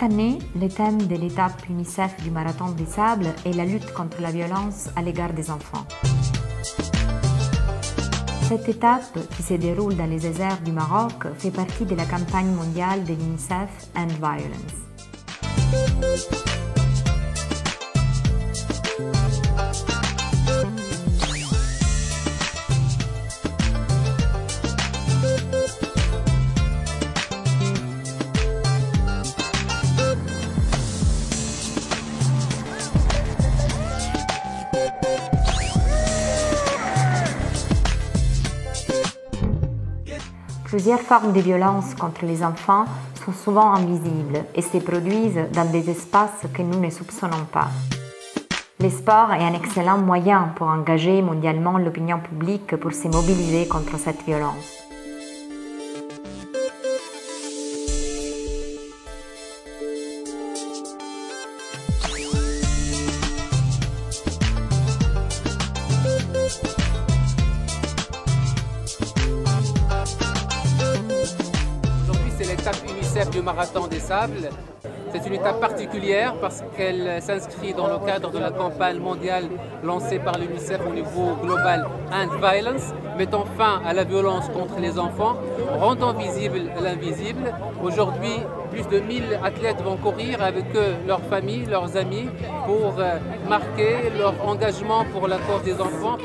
Cette année, le thème de l'étape UNICEF du Marathon des Sables est la lutte contre la violence à l'égard des enfants. Cette étape, qui se déroule dans les déserts du Maroc, fait partie de la campagne mondiale de l'UNICEF End Violence. Plusieurs formes de violence contre les enfants sont souvent invisibles et se produisent dans des espaces que nous ne soupçonnons pas. Le sport est un excellent moyen pour engager mondialement l'opinion publique pour se mobiliser contre cette violence. L'étape UNICEF du Marathon des Sables. C'est une étape particulière parce qu'elle s'inscrit dans le cadre de la campagne mondiale lancée par l'UNICEF au niveau global End Violence, mettant fin à la violence contre les enfants, rendant visible l'invisible. Aujourd'hui, plus de 1000 athlètes vont courir avec eux, leurs familles, leurs amis, pour marquer leur engagement pour la cause des enfants.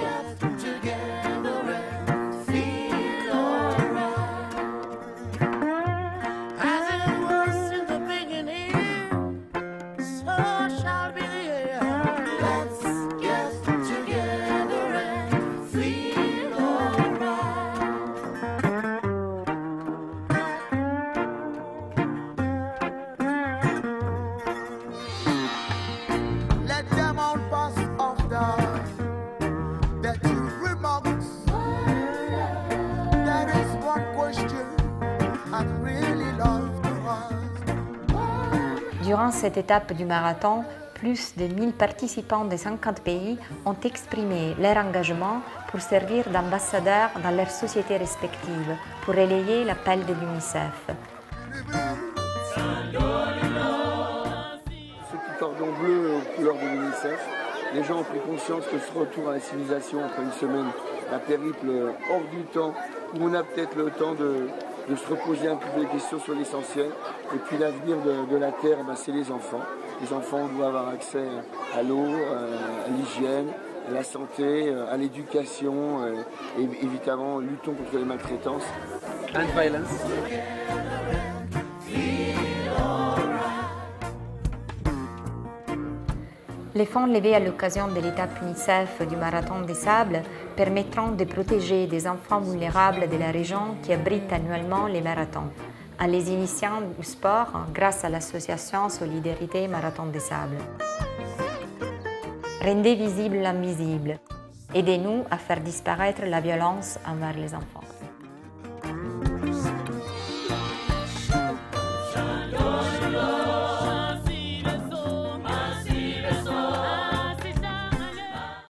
Durant cette étape du marathon, plus de 1000 participants de 50 pays ont exprimé leur engagement pour servir d'ambassadeurs dans leurs sociétés respectives, pour relayer l'appel de l'UNICEF. Ce petit cordon bleu aux couleurs de l'UNICEF, les gens ont pris conscience que ce retour à la civilisation après une semaine d'un périple hors du temps, où on a peut-être le temps de se reposer un peu des questions sur l'essentiel. Et puis l'avenir de la Terre, c'est les enfants. Les enfants doivent avoir accès à l'eau, à l'hygiène, à la santé, à l'éducation, et évidemment luttons contre les maltraitances. End Violence. Les fonds levés à l'occasion de l'étape UNICEF du Marathon des Sables permettront de protéger des enfants vulnérables de la région qui abrite annuellement les marathons, en les initiant au sport grâce à l'association Solidarité Marathon des Sables. Rendez visible l'invisible. Aidez-nous à faire disparaître la violence envers les enfants.